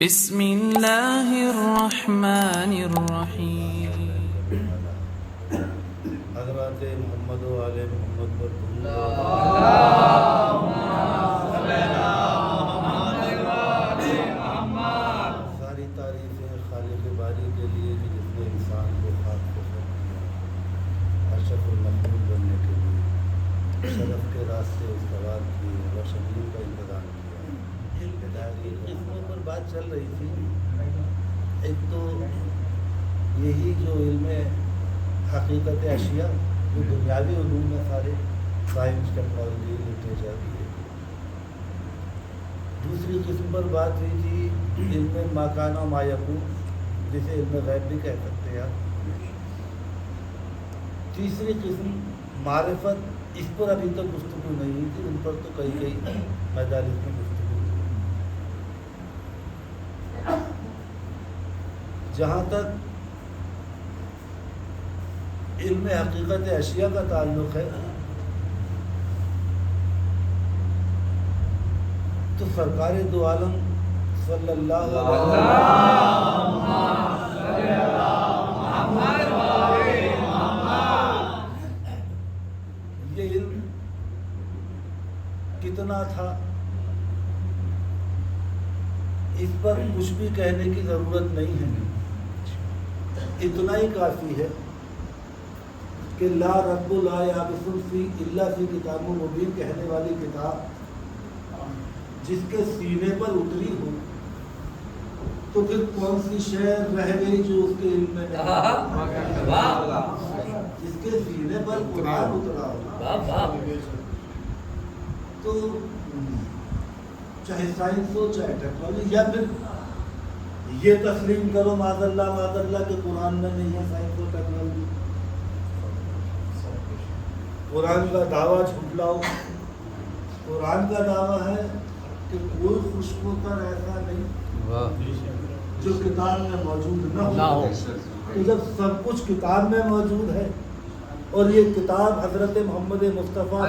بسم اللہ الرحمن الرحیم۔ حضرات محمد و آل محمد پر ساری تعریفیں خالق باری کے لیے کہ جس نے انسان کو خاک کو خلق کیا، اشرف المخلوق بننے کے لیے شرف کے راستے استوار کیے اور شبیر کا انتظام کیا۔ ہدایت قسموں پر بات چل رہی تھی۔ ایک تو یہی جو علم حقیقت اشیاء جو دنیاوی علوم میں سارے سائنس، ٹیکنالوجی، لٹریچر کی ہے۔ دوسری قسم پر بات ہوئی تھی علم ما کان و ما یکون، جسے علم غیب بھی کہہ سکتے ہیں آپ۔ تیسری قسم معرفت، اس پر ابھی تک گفتگو نہیں ہوئی تھی، ان پر تو کئی مجالس میں گفتگو ہوئی۔ جہاں تک علم حقیقت اشیاء کا تعلق ہے تو سرکار دو عالم صلی اللہ علیہ یہ علم کتنا تھا، اس پر کچھ بھی کہنے کی ضرورت نہیں ہے۔ اتنا ہی کافی ہے کہ لا رب لا یابس فی الا فی کتاب مبین کہنے والی کتاب جس کے سینے پر اتری ہو تو پھر کون سی شے رہ گئی جو اس کے علم میں نہیں؟ جس کے سینے پر قرآن اترا ہو تو چاہے سائنس ہو چاہے ٹیکنالوجی، یا پھر یہ تسلیم کرو معاذ اللہ کہ قرآن میں نہیں ہے سائنس اور ٹیکنالوجی، قرآن کا دعویٰ جھٹلاؤ۔ قرآن کا دعویٰ ہے کہ کوئی خوشبو تر ایسا نہیں جو کتاب میں موجود نہ ہو۔ تو جب سب کچھ کتاب میں موجود ہے اور یہ کتاب حضرت محمد مصطفیٰ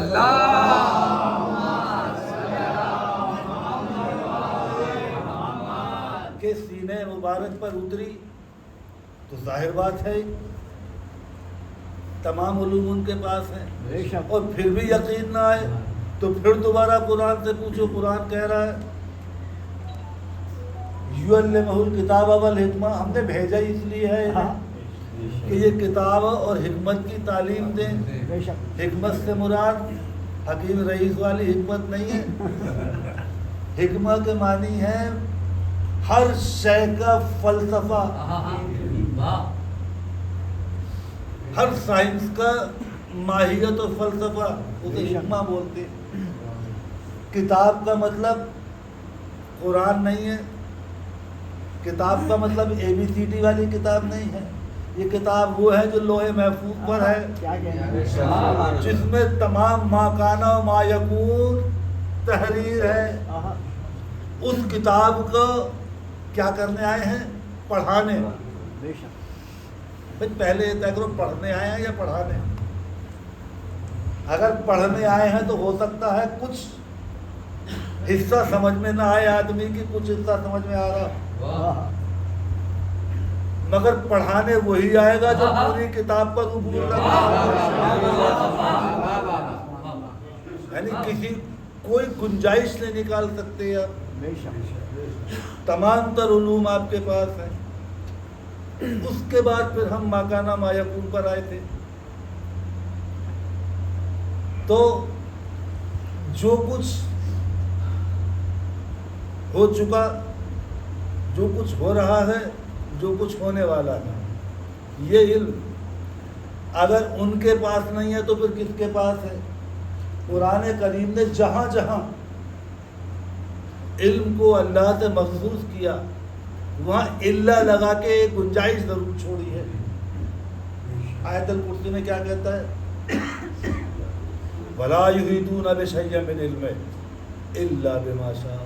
کے سینے مبارک پر اتری تو ظاہر بات ہے تمام علوم ان کے پاس ہیں، اور پھر بھی یقین نہ آئے تو پھر دوبارہ قرآن سے پوچھو۔ قرآن کہہ رہا ہے یعلمہ الکتاب والحکمہ، ہم نے بھیجا اس لیے ہے کہ یہ کتاب اور حکمت کی تعلیم دیں۔ حکمت سے مراد حکیم رئیس والی حکمت نہیں ہے، حکمت کے معنی ہے ہر شے کا فلسفہ، ہر سائنس کا ماہیت و فلسفہ، اسے حکمہ بولتے۔ کتاب کا مطلب قرآن نہیں ہے، کتاب کا مطلب ABCD والی کتاب نہیں ہے۔ یہ کتاب وہ ہے جو لوح محفوظ پر ہے، جس میں تمام ما کان و ما یکون تحریر ہے۔ اس کتاب کو کیا کرنے آئے ہیں؟ پڑھانے۔ پہلے یہ طے کرو پڑھنے آئے ہیں یا پڑھانے؟ اگر پڑھنے آئے ہیں تو ہو سکتا ہے کچھ حصہ سمجھ میں نہ آئے آدمی کی، کچھ حصہ سمجھ میں آ رہا، مگر پڑھانے وہی آئے گا جو پوری کتاب پر عبور یعنی کسی کوئی گنجائش نہیں نکال سکتے آپ۔ تمام تر علوم آپ کے پاس ہیں۔ اس کے بعد پھر ہم ما کان ما یکون پر آئے تھے، تو جو کچھ ہو چکا، جو کچھ ہو رہا ہے، جو کچھ ہونے والا ہے، یہ علم اگر ان کے پاس نہیں ہے تو پھر کس کے پاس ہے؟ قرآن کریم نے جہاں جہاں علم کو اللہ سے مخصوص کیا وہاں الا لگا کے ایک گنجائش ضرور چھوڑی ہے۔ آیت الکرسی میں کیا کہتا ہے؟ وَلَا يُحِيطُونَ بِشَيْءٍ مِّنْ عِلْمِهِ إِلَّا بِمَا شَاءَ،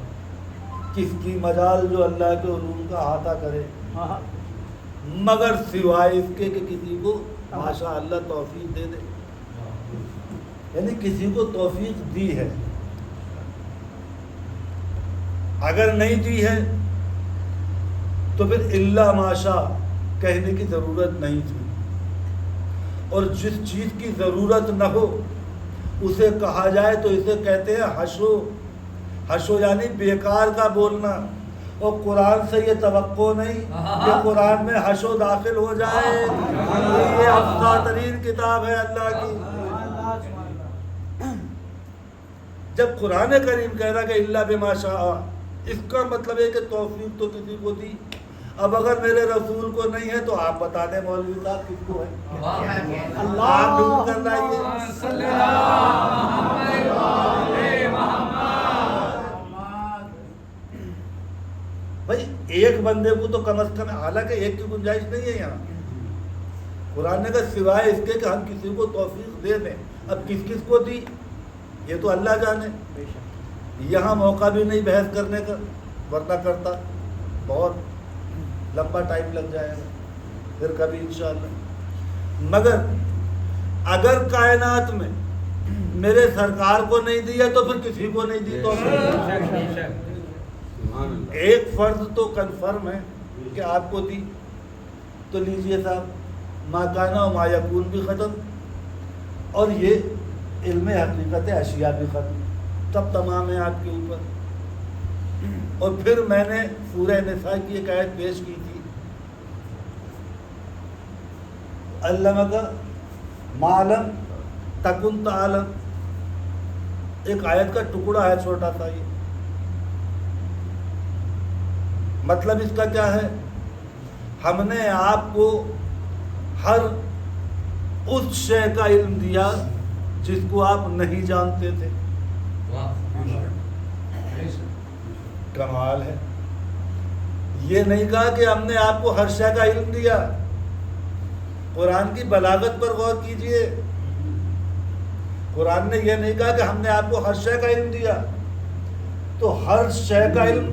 کس کی مجال جو اللہ کے علوم کا احاطہ کرے مگر سوائے اس کے کہ کسی کو ماشاء اللہ توفیق دے دے، یعنی کسی کو توفیق دی ہے۔ اگر نہیں دی ہے تو پھر الا ماشاء کہنے کی ضرورت نہیں تھی. اور جس چیز کی ضرورت نہ ہو اسے کہا جائے تو اسے کہتے ہیں حشو یعنی بیکار کا بولنا. اور قرآن سے یہ توقع نہیں کہ قرآن میں حشو داخل ہو جائے. یہ افضل ترین کتاب ہے اللہ کی. جب قرآن کریم کہہ رہا کہ الا بما شاء، اس کا مطلب ہے کہ توفیق تو کسی کو دی. اب اگر میرے رسول کو نہیں ہے تو آپ بتا دیں مولوی صاحب کس کو ہے. آپ ڈھونڈ کر لائیے. بھائی ایک بندے کو تو کم از کم، حالانکہ ایک کی گنجائش نہیں ہے یہاں. قرآن نے کہا سوائے اس کے کہ ہم کسی کو توفیق دے دیں. اب کس کس کو دی یہ تو اللہ جانے. یہاں موقع بھی نہیں بحث کرنے کا، ورنہ کرتا بہت لمبا ٹائم لگ جائے گا پھر کبھی انشاءاللہ. مگر اگر کائنات میں میرے سرکار کو نہیں دیا تو پھر کسی کو نہیں دی. تو ایک فرض تو کنفرم ہے کہ آپ کو دی. تو لیجئے صاحب، ما کانا و ما یکون بھی ختم، اور یہ علم حقیقت اشیاء بھی ختم. تب تمام ہے آپ کے اوپر. اور پھر میں نے سورہ نساء کی ایک آیت پیش کی تھی، علمک ما لم تکن تعلم. ایک آیت کا ٹکڑا ہے چھوٹا سا. یہ مطلب اس کا کیا ہے؟ ہم نے آپ کو ہر اس شے کا علم دیا جس کو آپ نہیں جانتے تھے. کمال ہے. یہ نہیں کہا کہ ہم نے آپ کو ہر شے کا علم دیا. قرآن کی بلاغت پر غور کیجئے. قرآن نے یہ نہیں کہا کہ ہم نے آپ کو ہر شے کا علم دیا. تو ہر شے کا علم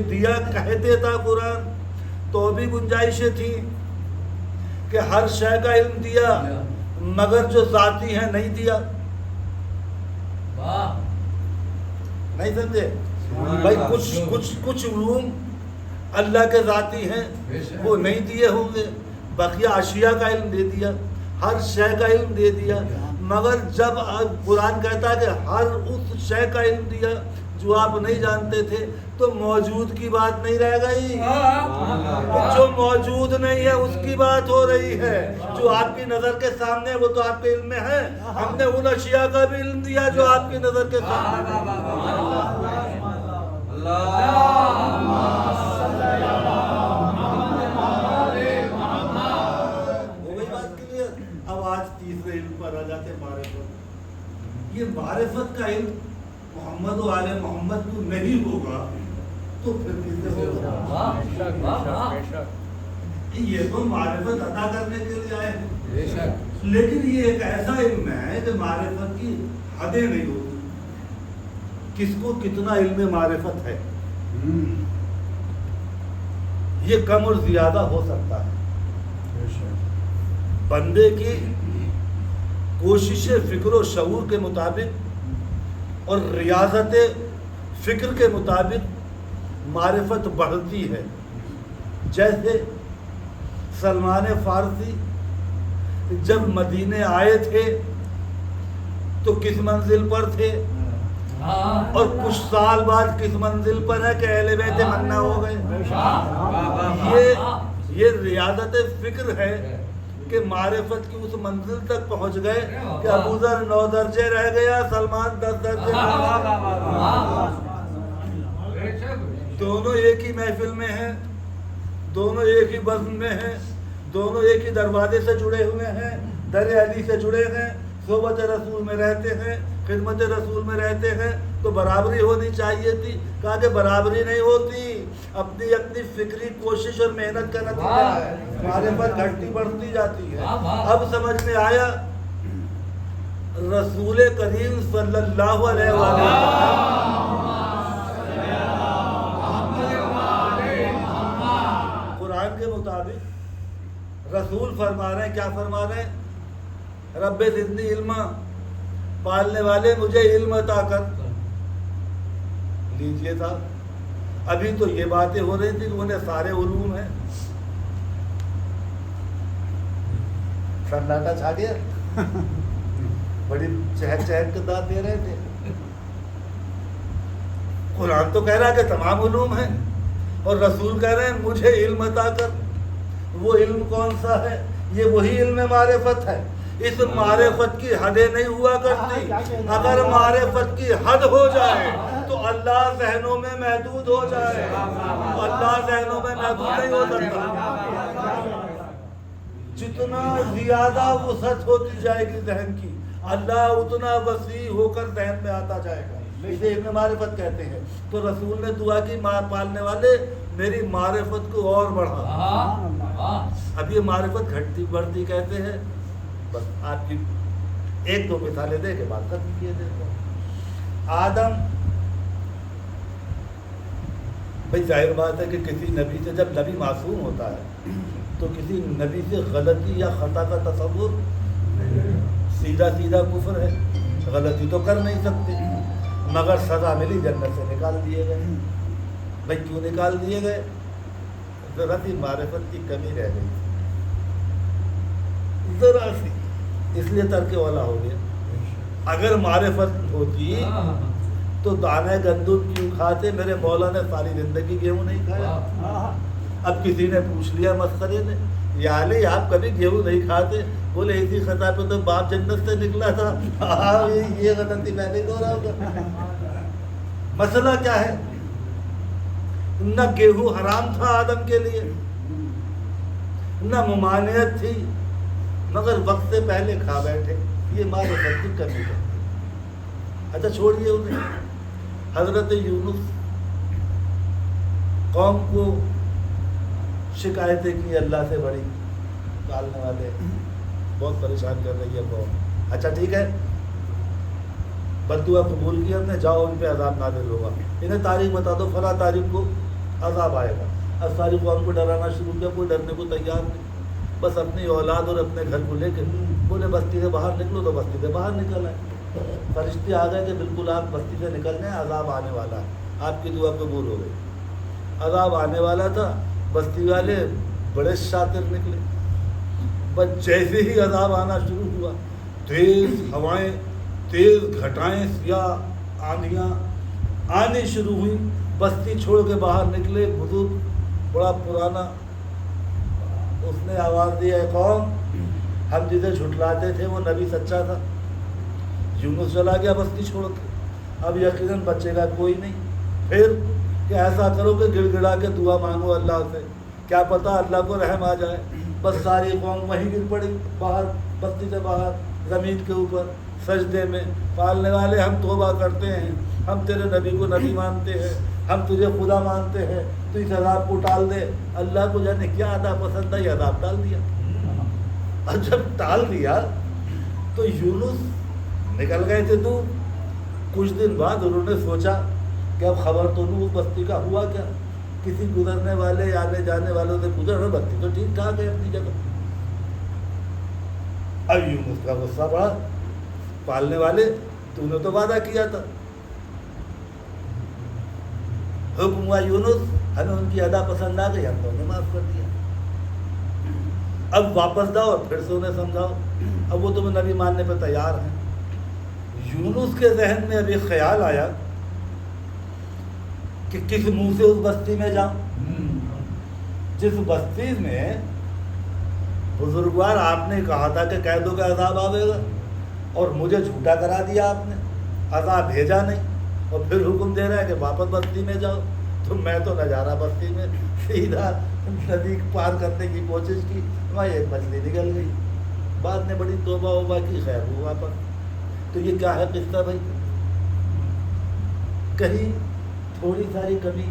دیا کہہ دیتا قرآن تو بھی گنجائشیں تھیں کہ ہر شے کا علم دیا مگر جو ذاتی ہیں نہیں دیا. نہیں سمجھے بھائی؟ کچھ علوم اللہ کے ذاتی ہیں وہ نہیں دیے ہوں گے. بقیہ اشیاء کا علم دے دیا، ہر شے کا علم دے دیا. مگر جب قرآن کہتا ہے کہ ہر اس شے کا علم دیا جو آپ نہیں جانتے تھے تو موجود کی بات نہیں رہ گئی. جو موجود نہیں ہے اس کی بات ہو رہی ہے. جو آپ کی نظر کے سامنے وہ تو آپ کے علم میں ہے. ہم نے ان اشیاء کا بھی علم دیا جو آپ کی نظر کے سامنے. اب آج تیسرے علم پر آ جاتے معرفت. یہ معرفت کا علم محمد و آل محمد کو نہیں ہوگا تو پھر کس سے ہوگا؟ یہ تو معرفت عطا کرنے کے لیے آئے ہیں، لیکن یہ ایک ایسا علم ہے کہ معرفت کی حدیں نہیں ہوتی. کس کو کتنا علم معرفت ہے یہ کم اور زیادہ ہو سکتا ہے. بندے کی کوشش فکر و شعور کے مطابق اور ریاضت فکر کے مطابق معرفت بڑھتی ہے. جیسے سلمان فارسی جب مدینے آئے تھے تو کس منزل پر تھے اور کچھ سال بعد کس منزل پر ہے کہ اہل بیت منا ہو گئے. یہ ریاضت فکر ہے کہ معرفت کی اس منزل تک پہنچ گئے کہ ابو ذر 9 درجے رہ گیا، سلمان 10 درجے. دونوں ایک ہی محفل میں ہیں، دونوں ایک ہی بزم میں ہیں، دونوں ایک ہی دروازے سے جڑے ہوئے ہیں، در علی سے جڑے ہیں، صحبت رسول میں رہتے ہیں، خدمت رسول میں رہتے ہیں. تو برابری ہونی چاہیے تھی. کہا کہ برابری نہیں ہوتی، اپنی اپنی فکری کوشش اور محنت کا نتیجہ ہے. معرفت گھٹتی بڑھتی جاتی ہے. اب سمجھ میں آیا رسول کریم صلی اللہ علیہ وسلم قرآن کے مطابق رسول فرما رہے ہیں. کیا فرما رہے ہیں؟ رب زدنی علما، پالنے والے مجھے علم عطا کر. لیجئے صاحب، ابھی تو یہ باتیں ہو رہی تھی کہ انہیں سارے علوم ہیں. سناٹا چھا گیا. بڑی چہک چہک کے داد دے رہے تھے. قرآن تو کہہ رہا ہے کہ تمام علوم ہیں اور رسول کہہ رہے ہیں مجھے علم عطا کر. وہ علم کون سا ہے؟ یہ وہی علم معرفت ہے. اس معرفت کی حدیں نہیں ہوا کرتی. اگر معرفت کی حد ہو جائے تو اللہ ذہنوں میں محدود ہو جائے. اللہ ذہنوں میں محدود نہیں ہو سکتا. جتنا زیادہ وسعت ہوتی جائے گی ذہن کی، اللہ اتنا وسیع ہو کر ذہن میں آتا جائے گا. اسے علم معرفت کہتے ہیں. تو رسول نے دعا کی پالنے والے میری معرفت کو اور بڑھا. اب یہ معرفت گھٹتی بڑھتی کہتے ہیں. بس آپ کی ایک دو مثالیں دے کے بات ختم کیے دیتے ہیں. آدم، بھائی ظاہر بات ہے کہ کسی نبی سے، جب نبی معصوم ہوتا ہے تو کسی نبی سے غلطی یا خطا کا تصور سیدھا سیدھا کفر ہے. غلطی تو کر نہیں سکتے، مگر سزا ملی، جنت سے نکال دیے گئے. بھائی کیوں نکال دیے گئے؟ ذرا سی معرفت کی کمی رہ گئی، ذرا سی، اس لیے ترک والا ہو گیا. اگر معرفت ہوتی تو دانے گندم کیوں کھاتے؟ میرے مولا نے ساری زندگی گیہوں نہیں کھایا. اب کسی نے پوچھ لیا مسخرے نے، یا علی آپ کبھی گیہوں نہیں کھاتے؟ بولے اسی خطا پہ تو باپ جنت سے نکلا تھا. یہ غلطی میں نہیں دو رہا ہوگا. مسئلہ کیا ہے؟ نہ گیہوں حرام تھا آدم کے لیے، نہ ممانعت تھی، مگر وقت سے پہلے کھا بیٹھے. یہ معرفت کی کمی ہے. اچھا چھوڑیے انہیں. حضرت یونس قوم کو شکایتیں کی اللہ سے بڑی، پالنے والے بہت پریشان کر رہی ہے قوم. اچھا ٹھیک ہے، بددعا قبول کی ہم نے، جاؤ ان پہ عذاب نازل ہوگا. انہیں تاریخ بتا دو، فلاں تاریخ کو عذاب آئے گا. اب ساری قوم کو ڈرانا شروع کیا. کوئی ڈرنے کو تیار نہیں. بس اپنی اولاد اور اپنے گھر کو لے کے بولے بستی سے باہر نکلو، تو بستی سے باہر نکل آئے. فرشتے آ گئے کہ بالکل آپ بستی سے نکل جائیں، عذاب آنے والا ہے. آپ کی دعا قبول ہو گئی. عذاب آنے والا تھا. بستی والے بڑے شاطر نکلے. بس جیسے ہی عذاب آنا شروع ہوا، تیز ہوائیں، تیز گھٹائیں، سیاہ آندھیاں آنی شروع ہوئی. بستی چھوڑ کے باہر نکلے. بزرگ بڑا پرانا، اس نے آواز دی، اے قوم، ہم جسے جھٹلاتے تھے وہ نبی سچا تھا. یونس چلا گیا بستی چھوڑ کے. اب یقیناً بچے گا کوئی نہیں. پھر کہ ایسا کرو کہ گڑ گڑا کے دعا مانگو اللہ سے، کیا پتہ اللہ کو رحم آ جائے. بس ساری قوم وہیں گر پڑی باہر، بستی سے باہر، زمین کے اوپر سجدے میں. پالنے والے ہم توبہ کرتے ہیں، ہم تیرے نبی کو نبی مانتے ہیں، ہم تجھے خدا مانتے ہیں، تو اس عذاب کو ٹال دے. اللہ کو جانے کیا ادا پسند ہے، یہ عذاب ٹال دیا. اور جب ٹال دیا تو یونس نکل گئے تھے دور. کچھ دن بعد انہوں نے سوچا کہ اب خبر تو نہیں اس بستی کا ہوا کیا. کسی گزرنے والے آنے جانے والوں سے گزر رہے، بستی تو ٹھیک ٹھاک ہے اپنی جگہ. اب یونس کا غصہ بڑا. پالنے والے تو نے تو وعدہ کیا تھا. حکم ہوا یونس، ہمیں ان کی ادا پسند آ گئی، ہم تو انہیں معاف کر دیا. اب واپس جاؤ اور پھر سے انہیں سمجھاؤ. اب وہ تمہیں نبی ماننے پہ تیار ہیں. یونس کے ذہن میں اب ایک خیال آیا کہ کس منہ سے اس بستی میں جاؤں، جس بستی میں بزرگوار آپ نے کہا تھا کہ کہہ دو کہ عذاب آئے گا، اور مجھے جھوٹا کرا دیا آپ نے، عذاب بھیجا نہیں، اور پھر حکم دے رہا ہے کہ واپس بستی میں جاؤ. تو میں تو نہ جا رہا بستی میں، سیدھا ندی پار کرنے کی کوشش کی، وہاں ایک مچھلی نکل گئی. بعد میں بڑی توبہ وبہ کی، خیر ہوا واپس. تو یہ کیا ہے قصہ بھائی؟ کہیں تھوڑی ساری کمی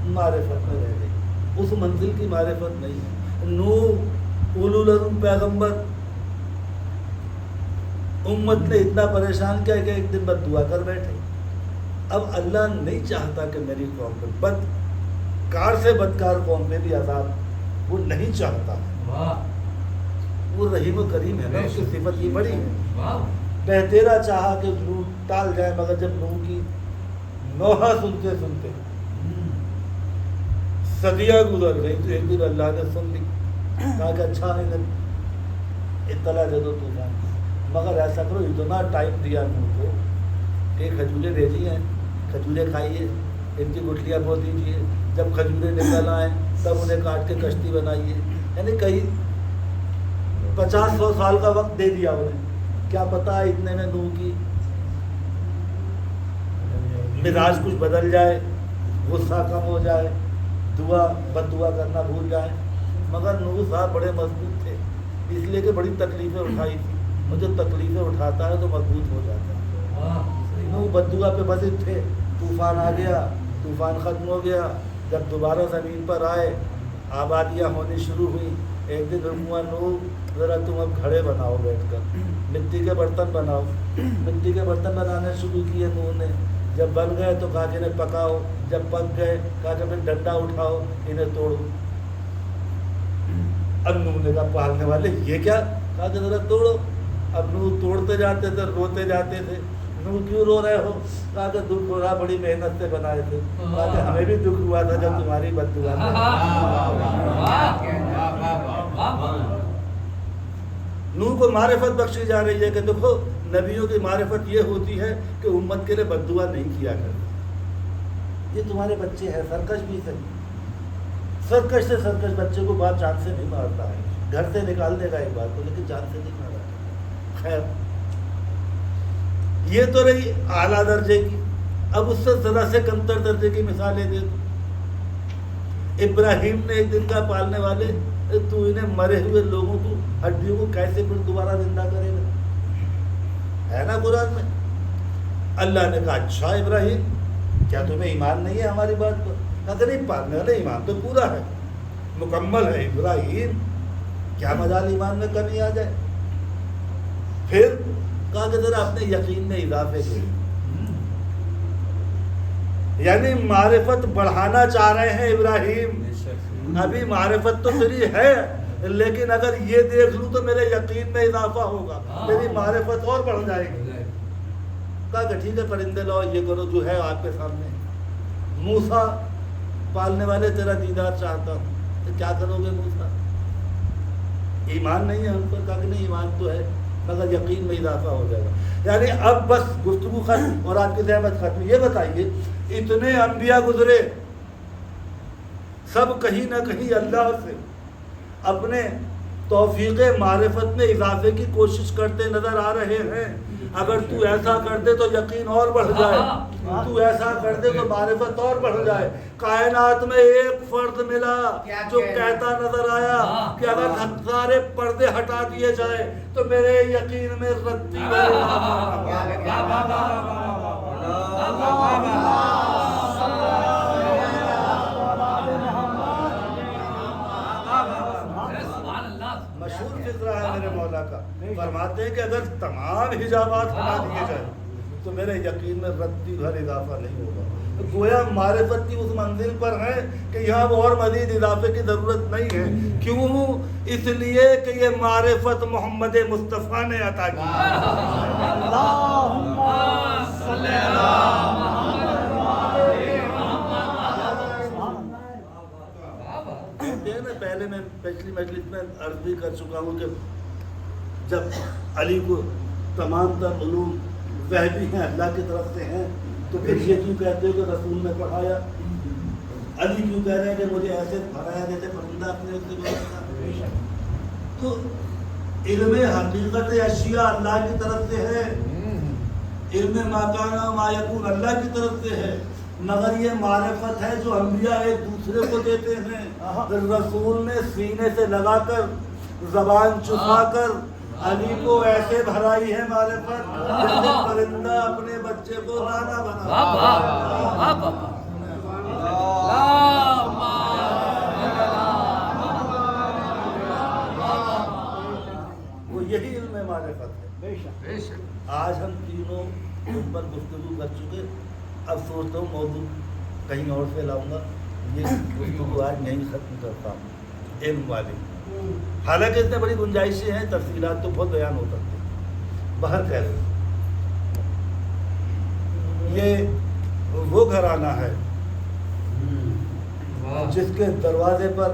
معرفت میں رہ گئی. اس منزل کی معرفت نہیں ہے. نوح اولو العزم پیغمبر، امت نے اتنا پریشان کیا کہ ایک دن بد دعا کر بیٹھے. اب اللہ نہیں چاہتا کہ میری قوم پہ، بدکار سے بدکار قوم میں بھی عذاب وہ نہیں چاہتا. وہ رحیم و کریم ہے نا، اس کی صفت یہ بڑی ہے. بہتیرا چاہا کہ نوح ٹال جائے، مگر جب نوح کی نوحہ سنتے سنتے صدیاں گزر گئی تو ایک دن اللہ نے سن لی، کہا کہ اچھا انہیں اطلاع دے دو طوفان، مگر ایسا کرو اتنا ٹائم دیا نوح کو کہ کھجوریں بھیجی ہیں، کھجوریں کھائیے، ان کی گٹھلیاں بو دیجیے، جب کھجوریں نکل آئیں تب انہیں کاٹ کے کشتی بنائیے. یعنی کہیں 50-100 سال کا وقت دے دیا انہیں. کیا پتا اتنے میں نوح کی مزاج کچھ بدل جائے، غصہ کم ہو جائے، بد دعا کرنا بھول جائے. مگر نوح صاحب بڑے مضبوط تھے، اس لیے کہ بڑی تکلیفیں اٹھائی تھی، اور جو تکلیفیں اٹھاتا ہے تو مضبوط ہو جاتا ہے. نوح بد دعا پہ بزد تھے. طوفان آ گیا، طوفان ختم ہو گیا. جب دوبارہ زمین پر آئے، آبادیاں ہونی شروع ہوئی. ایک دن رکوا نوح ذرا تم اب گھڑے بناؤ بیٹھ کر، مٹی کے برتن بناؤ. مٹی کے برتن بنانے شروع کیے نوح نے. جب بن گئے تو کہا کہ انہیں پکاؤ. جب پک گئے کہا کہ پھر ڈنڈا اٹھاؤ، انہیں توڑو. اب نوح نے کہا پالنے والے یہ کیا؟ کہا کہ ذرا توڑو. اب نوح توڑتے جاتے تھے، روتے جاتے تھے. نوح کیوں رو رہے ہو؟ کہا کہ دکھ ہو رہا، بڑی محنت سے بنائے تھے. کہا کہ ہمیں بھی دکھ ہوا تھا جب تمہاری بد دعا نوح کو معرفت بخشی جا رہی ہے کہ دیکھو نبیوں کی معرفت یہ ہوتی ہے کہ امت کے لیے بد دعا نہیں کیا کرتے. یہ تمہارے بچے ہیں، سرکش بھی سے سرکش سے سرکش بچے کو بات جان سے نہیں مارتا ہے، گھر سے نکال دے گا ایک بات کو، لیکن جان سے نہیں مارا. خیر یہ تو رہی اعلیٰ درجے کی. اب اس سے ذرا سے کمتر درجے کی مثالیں دے دو. ابراہیم نے ایک دن کا پالنے والے تو انہیں مرے ہوئے لوگوں کو، ہڈیوں کو کیسے پھر دوبارہ زندہ کرے گا؟ ہے نا قرآن میں. اللہ نے کہا اچھا ابراہیم کیا تمہیں ایمان نہیں ہے ہماری بات پر؟ کہا کہ نہیں، پالنے والے ایمان تو پورا ہے، مکمل ہے ابراہیم، کیا مجال ایمان میں کمی آ جائے. پھر کہا کہ ذرا اپنے یقین میں اضافے کے، یعنی معرفت بڑھانا چاہ رہے ہیں ابراہیم. ابھی معرفت تو میری ہے، لیکن اگر یہ دیکھ لوں تو میرے یقین میں اضافہ ہوگا، میری معرفت اور بڑھ جائے گی. کہا کہ ٹھیک ہے پرندے لاؤ، یہ کرو جو ہے آپ کے سامنے. موسیٰ پالنے والے تیرا دیدار چاہتا ہوں. تو کیا کرو گے موسیٰ؟ ایمان نہیں ہے ہم پر. کہا کہ نہیں ایمان تو ہے مگر یقین میں اضافہ ہو جائے گا. یعنی اب بس گفتگو ختم اور آپ کی زحمت ختم. یہ بتائیے اتنے انبیاء گزرے، سب کہیں نہ کہیں اللہ سے اپنے توفیق معرفت میں اضافے کی کوشش کرتے نظر آ رہے ہیں. اگر تو ایسا کر دے تو یقین اور بڑھ جائے، تو ایسا کر دے تو معرفت اور بڑھ جائے. کائنات میں ایک فرد ملا جو کہتا نظر آیا کہ اگر سارے پردے ہٹا دیے جائیں تو میرے یقین میں رتی مشہور فقرہ ہے میرے مولا کا. فرماتے ہیں کہ اگر تمام حجابات ہٹا دیے جائیں تو میرے یقین میں رتی بھر اضافہ نہیں ہوگا. گویا معرفت کی اس منزل پر ہے کہ یہاں اور مزید اضافے کی ضرورت نہیں ہے. کیوں؟ اس لیے کہ یہ معرفت محمد مصطفیٰ نے عطا کی. پہلے میں پچھلی مجلس میں عرض بھی کر چکا ہوں کہ جب علی کو تمام تر علوم وحی ہیں اللہ کی طرف سے ہیں تو پھر یہ کیوں کہتے ہو کہ رسول نے پڑھایا؟ علی کیوں کہہ رہے ہیں کہ مجھے ایسے پڑھایا جیسے پرندہ اپنے اس سے بولتا؟ تو علم حقیقت اشیاء اللہ کی طرف سے ہے، علم ما کان ما یکون اللہ کی طرف سے ہے. مگر یہ معرفت ہے جو انبیاء ایک دوسرے کو دیتے ہیں. رسول نے سینے سے لگا کر زبان چھپا کر علی کو ایسے بھرائی ہے معرفت جیسے پرندہ اپنے بچے کو دانا بنا. وہ یہی علم معرفت ہے. آج ہم تینوں ان پر گفتگو کر چکے. اب سوچتا ہوں موضوع کہیں اور سے لاؤں گا. یہ گفتگو آج یہیں ختم کرتا ہوں علم والی. حالانکہ اس میں بڑی گنجائشیں ہیں، تفصیلات تو بہت بیان ہو سکتے ہیں. باہر خیر یہ وہ گھرانہ ہے جس کے دروازے پر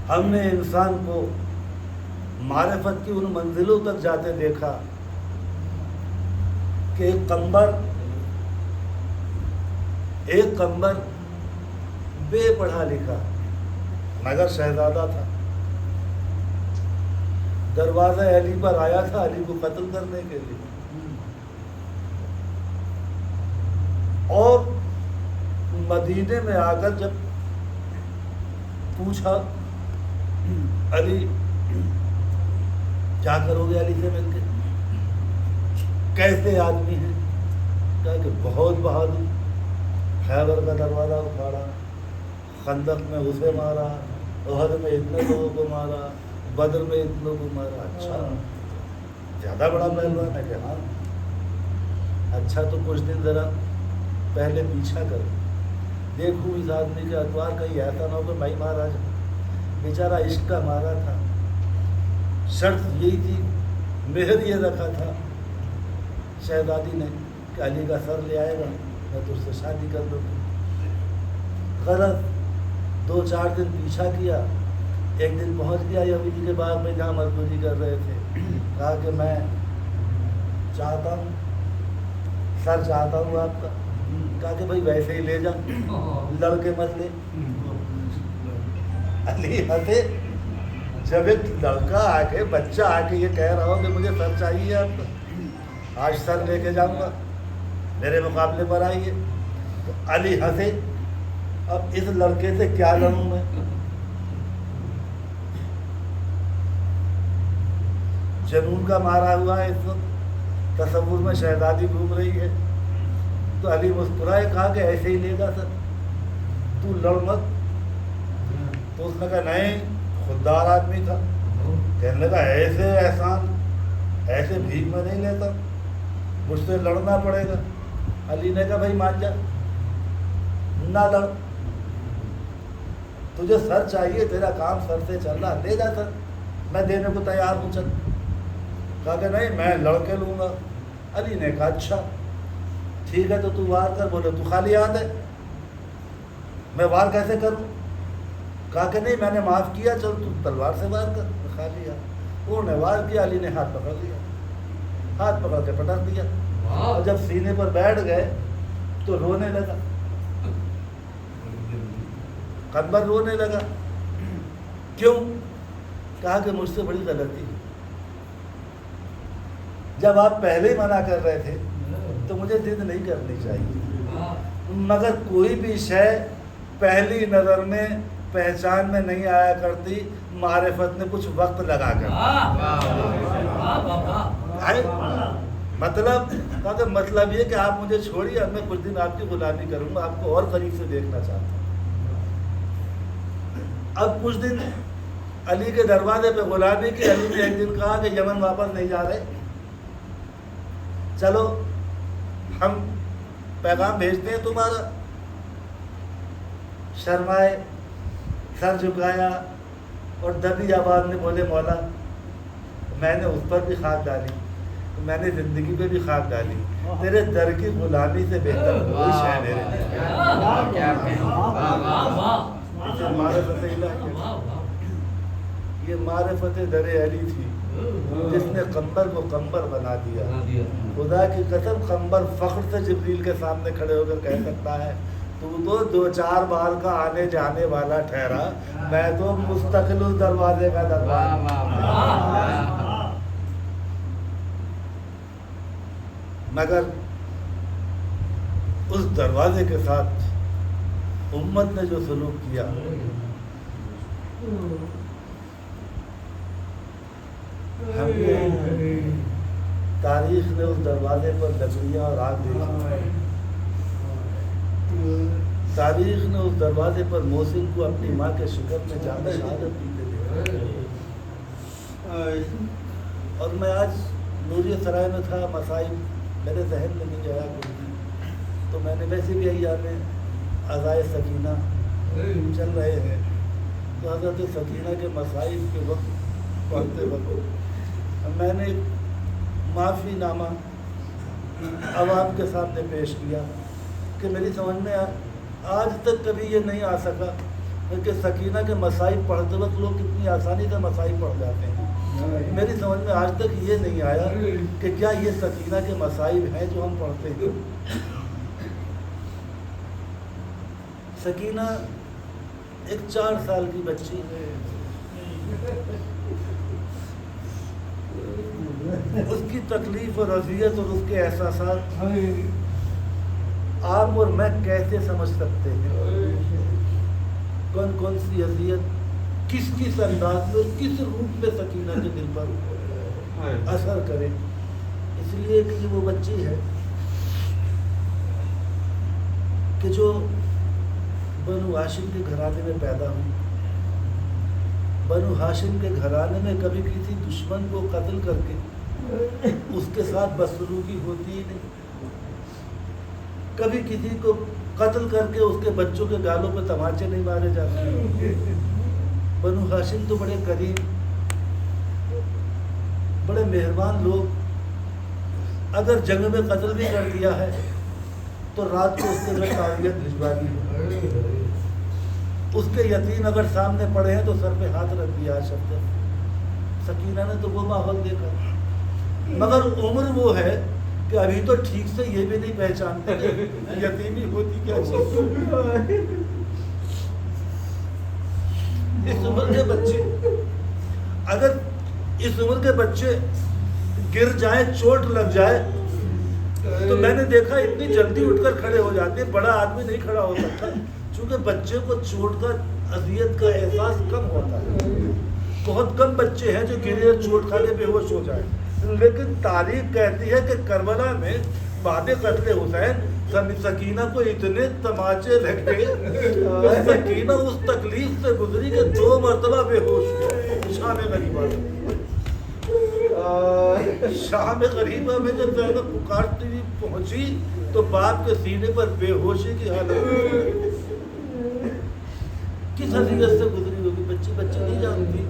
ہم نے انسان کو معرفت کی ان منزلوں تک جاتے دیکھا کہ ایک قمبر بے پڑھا لکھا مگر شہزادہ تھا، دروازہ علی پر آیا تھا علی کو قتل کرنے کے لیے، اور مدینے میں آ کر جب پوچھا علی کیا کرو گے علی سے مل کے، کیسے آدمی ہیں؟ کہا کہ بہت بہادر، خیبر کا دروازہ اکھاڑا، خندق میں اسے مارا، احد میں اتنے لوگوں کو مارا، بدر میں اتنوں کو مارا۔ اچھا زیادہ بڑا پہلوان ہے کہ ہاں؟ اچھا تو کچھ دن ذرا پہلے پیچھا کرو، دیکھوں اس آدمی کے اتوار کہیں ایسا نہ ہو کہ بھائی مارا جائے، بیچارہ عشق کا مارا تھا، شرط یہی تھی، مہر یہ رکھا تھا شہزادی نے کہ علی کا سر لے آئے گا میں تجھ سے شادی کر لوں گی۔ غلط 2-4 دن پیچھا کیا، ایک دن پہنچ گیا یہودی کے باغ میں جہاں مزدوری کر رہے تھے، کہا کہ میں چاہتا ہوں سر چاہتا ہوں آپ کا، کہا کہ بھائی ویسے ہی لے جا، لڑکے مت لے۔ علی ہنسے، جب ایک لڑکا آ کے بچہ آ کے یہ کہہ رہا ہو کہ مجھے سر چاہیے آپ کا، آج سر لے کے جاؤں گا، میرے مقابلے پر آئیے۔ تو علی ہنسے، اب اس لڑکے سے کیا لڑوں میں؟ جنون کا مارا ہوا ہے اس وقت، تصور میں شہزادی گھوم رہی ہے، تو علی مسکرائے، کہا کہ ایسے ہی لے گا سر، تو لڑ مت۔ تو اس نے کہا نہیں، خوددار آدمی تھا، کہنے لگا ایسے احسان ایسے بھیک میں نہیں لیتا، مجھ سے لڑنا پڑے گا۔ علی نے کہا بھائی مان جا، نہ لڑ، تجھے سر چاہیے، تیرا کام سر سے چل رہا، لے جا سر، میں دینے کو تیار ہوں، چل۔ کہا کہ نہیں میں لڑ کے لوں گا۔ علی نے کہا اچھا ٹھیک ہے، تو وار کر۔ بولے تو خالی ہاتھ ہے، میں وار کیسے کروں؟ کہا کہ نہیں میں نے معاف کیا، چل تو تلوار سے وار کر، خالی ہاتھ۔ انہوں نے وار کیا، علی نے ہاتھ پکڑ لیا، ہاتھ پکڑ کے پٹک دیا، اور جب سینے پر بیٹھ گئے تو رونے لگا، قمبر رونے لگا۔ کیوں؟ کہا کہ مجھ سے بڑی غلطی، جب آپ پہلے ہی منع کر رہے تھے تو مجھے ضد نہیں کرنی چاہیے، مگر کوئی بھی شے پہلی نظر میں پہچان میں نہیں آیا کرتی، معرفت نے کچھ وقت لگا کر۔ مطلب یہ کہ آپ مجھے چھوڑیے، اب میں کچھ دن آپ کی غلامی کروں گا، آپ کو اور قریب سے دیکھنا چاہتا ہوں۔ اب کچھ دن علی کے دروازے پہ غلامی کی، علی نے ایک دن کہا کہ یمن واپس نہیں جا رہے، چلو ہم پیغام بھیجتے ہیں تمہارا۔ شرمائے، سر جھکایا، اور دبی آواز میں بولے مولا میں نے اس پر بھی خاک ڈالی، میں نے زندگی پہ بھی خاک ڈالی، تیرے در کی غلامی سے بہتر کوئی شے میرے لیے۔ یہ معرفت در علی تھی جس نے قمبر کو قمبر بنا دیا۔ خدا کی قسم قمبر فخر سے جبریل کے سامنے کھڑے ہو کر کہہ سکتا ہے تو 2-4 بار کا آنے جانے والا ٹھہرا، میں تو مستقل اس دروازے کا دروازہ۔ مگر اس دروازے کے ساتھ امت نے جو سلوک کیا، ہم نے تاریخ نے اس دروازے پر لکڑیاں اور آگ دیکھی، تاریخ نے اس دروازے پر محسن کو اپنی ماں کے شکر میں جام شہادت پیتے دیکھا۔ اور میں آج نوریہ سرائے میں تھا، مسائل میرے ذہن میں نہیں آیا کوئی، تو میں نے ویسے بھی ایام عزائے سکینہ چل رہے ہیں، تو حضرت سکینہ کے مسائل کے وقت پڑھتے وقت میں نے معافی نامہ عوام کے سامنے پیش کیا کہ میری سمجھ میں آج تک کبھی یہ نہیں آ سکا کہ سکینہ کے مصائب پڑھتے وقت لوگ کتنی آسانی سے مصائب پڑھ جاتے ہیں. میری سمجھ میں آج تک یہ نہیں آیا کہ کیا یہ سکینہ کے مصائب ہیں جو ہم پڑھتے ہیں. سکینہ ایک 4 سال کی بچی ہے. اس کی تکلیف اور اذیت اور اس کے احساسات آپ اور میں کیسے سمجھ سکتے ہیں؟ کون کون سی اذیت کس کس انداز میں اور کس روپ میں سکینہ کے دل پر اثر کرے. اس لیے کہ یہ وہ بچی ہے کہ جو بنو ہاشم کے گھرانے میں پیدا ہوئی. بنو ہاشم کے گھرانے میں کبھی کسی دشمن کو قتل کر کے اس کے ساتھ بدسلوکی ہوتی ہی نہیں. کبھی کسی کو قتل کر کے اس کے بچوں کے گالوں پہ تماچے نہیں مارے جاتے. بنو ہاشم تو بڑے کریم، بڑے مہربان لوگ. اگر جنگ میں قتل بھی کر دیا ہے تو رات کو اس کے گھر تعزیت بھجوا دی. اس کے یتیم اگر سامنے پڑے ہیں تو سر پہ ہاتھ رکھ دیا شبد. سکینہ نے تو وہ ماحول دیکھا، مگر عمر وہ ہے کہ ابھی تو ٹھیک سے یہ بھی نہیں پہچانتے کہ یتیمی ہوتی کیا چیز. اس عمر کے بچے اگر اس عمر کے بچے گر جائیں، چوٹ لگ جائے تو میں نے دیکھا اتنی جلدی اٹھ کر کھڑے ہو جاتے ہیں. بڑا آدمی نہیں کھڑا ہو سکتا چونکہ بچے کو چوٹ کا اذیت کا احساس کم ہوتا ہے. بہت کم بچے ہیں جو گرے اور چوٹ کھا کے بے ہوش ہو جائیں. لیکن تاریخ کہتی ہے کہ کربلا میں بعد قتل حسین سکینہ کو اتنے تماچے لگے، سکینہ اس تکلیف سے گزری کہ 2 مرتبہ بے ہوش ہوئی. شام غریبہ شام غریبہ میں جب زینب پکارتی ہوئی پہنچی تو باپ کے سینے پر بے ہوشی کی حالت. کس حقیقت سے گزری ہوگی بچی نہیں جانتی.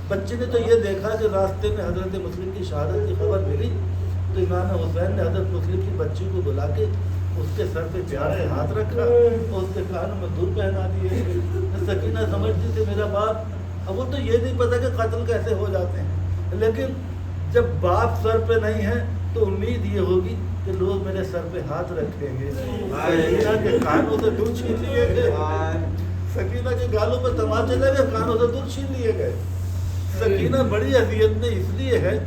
بچے نے تو یہ دیکھا کہ راستے میں حضرت مسلم کی شہادت کی خبر ملی تو امام حسین نے حضرت مسلم کی بچی کو بلا کے اس کے سر پہ پیار سے ہاتھ رکھا اور اس کے کانوں میں دور پہنا دیے. سکینہ سمجھتی تھی میرا باپ. اب وہ تو یہ نہیں پتا کہ قتل کیسے ہو جاتے ہیں، لیکن جب باپ سر پہ نہیں ہے تو امید یہ ہوگی کہ لوگ میرے سر پہ ہاتھ رکھیں گے. سکینہ کے کانوں سے دور چھین لیے گئے، سکینہ کے گالوں پہ تماچے لگے، کانوں سے دور چھین لیے گئے. سکینہ بڑی اذیت میں اس لیے ہے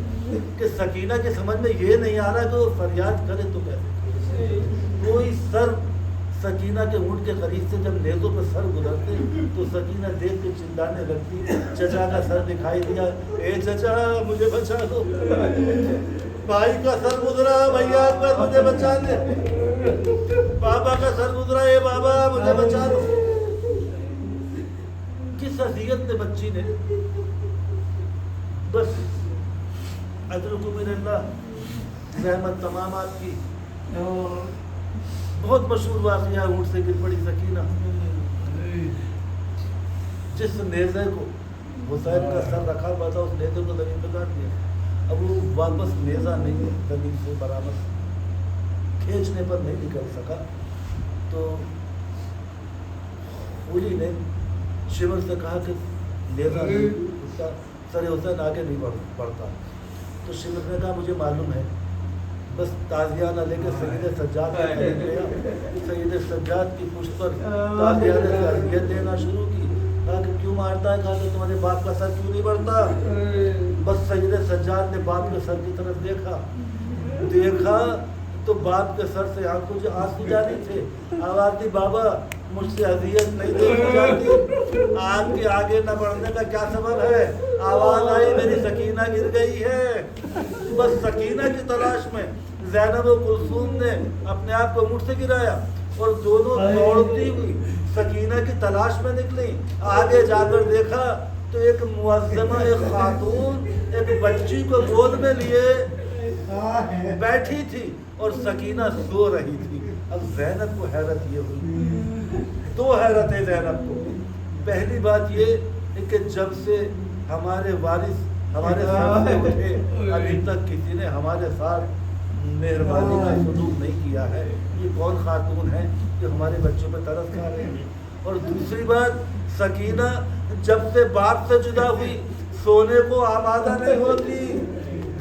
کہ سکینہ کے سمجھ میں یہ نہیں آ رہا کہ وہ فریاد کرے تو کیسے. کوئی سر سکینہ کے اونٹ کے قریب سے جب نیزوں پہ سر گزرتے تو سکینہ دیکھ کے چلانے لگتی. چچا کا سر دکھائی دیا، اے چچا مجھے بچا دو. بھائی کا سر گزرا، بھیا اکبر مجھے بچا دے. بابا کا سر گزرا، اے بابا مجھے بچا دو. کس اذیت نے بچی نے بس ادرکم من اللہ رحمت تمام آپ کی. بہت مشہور واقعہ اونٹ سے گر پڑی سکینہ. جس نیزے کو حسین کا سر رکھا ہوا تھا اس نیزے کو زمین پہ کاٹ دیا. اب وہ واپس نیزہ نہیں زمین سے برابر کھینچنے پر نہیں نکل سکا تو اولی نے شمر سے کہا کہ نیزہ نہیں سر حسین آگے نہیں بڑھتا. تو شمر نے کہا مجھے معلوم ہے، بس تازیانہ لے کے سید سجاد کا قریب گیا. سید سجاد کی پشت پر تازیانہ سے اذیت دینا شروع کی. کہا کہ کیوں مارتا ہے؟ کہا کہ تمہارے باپ کا سر کیوں نہیں بڑھتا؟ بس سید سجاد نے باپ کے سر کی طرف دیکھا تو باپ کے سر سے آنکھوں سے آنسو جاری تھے. آواز دی بابا مجھ سے اذیت نہیں دیکھی جاتی، آپ کے آگے نہ بڑھنے کا کیا سبب ہے؟ آواز آئی میری سکینہ گر گئی ہے. بس سکینہ کی تلاش میں زینب و کلثوم نے اپنے آپ کو مجھ سے گرایا اور دونوں دوڑتی ہوئی سکینہ کی تلاش میں نکلی. آگے جا کر دیکھا تو ایک معظمہ ایک خاتون ایک بچی کو گود میں لیے بیٹھی تھی اور سکینہ سو رہی تھی. اب زینب کو حیرت یہ ہوئی، 2 حیرتیں زینب کو. پہلی بات یہ کہ جب سے ہمارے وارث ہمارے سامنے اٹھے ابھی تک کسی نے ہمارے ساتھ مہربانی کا سلوک نہیں کیا ہے، یہ کون خاتون ہے جو ہمارے بچوں پہ ترس کھا رہے ہیں؟ اور دوسری بات، سکینہ جب سے باپ سے جدا ہوئی سونے کو آمادہ نہیں ہوتی۔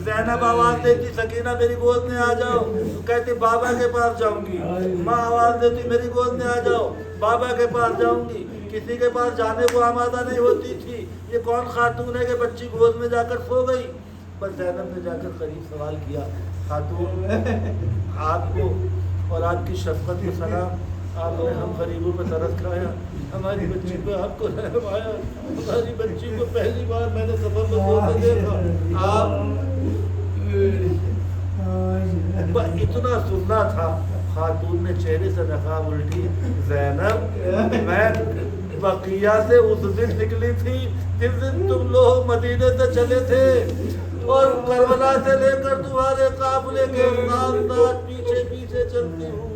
زینب آواز دیتی سکینہ میری گود میں آ جاؤ، تو کہتی بابا کے پاس جاؤں گی۔ ماں آواز دیتی میری گود میں آ جاؤ، بابا کے پاس جاؤں گی، کسی کے پاس جانے کو آمادہ نہیں ہوتی تھی۔ یہ کون خاتون ہے کہ بچی گود میں جا کر سو گئی؟ بس زینب نے جا کر قریب سوال کیا، خاتون آپ کو اور آپ کی شفقت و سلام، آپ نے ہم غریبوں پہ ترس کھایا، ہماری بچی کو آپ کو رحم آیا، ہماری بچی کو پہلی بار میں نے سفر میں سو کے دیکھا، آپ اتنا سننا تھا۔ خاتون نے چہرے سے نقاب الٹی، زینب میں بقیہ سے اس دن نکلی تھی جس دن تم لوگ مدینے سے چلے تھے، اور کربلا سے لے کر تمہارے قافلے کے ساتھ ساتھ پیچھے پیچھے چلتی ہوں۔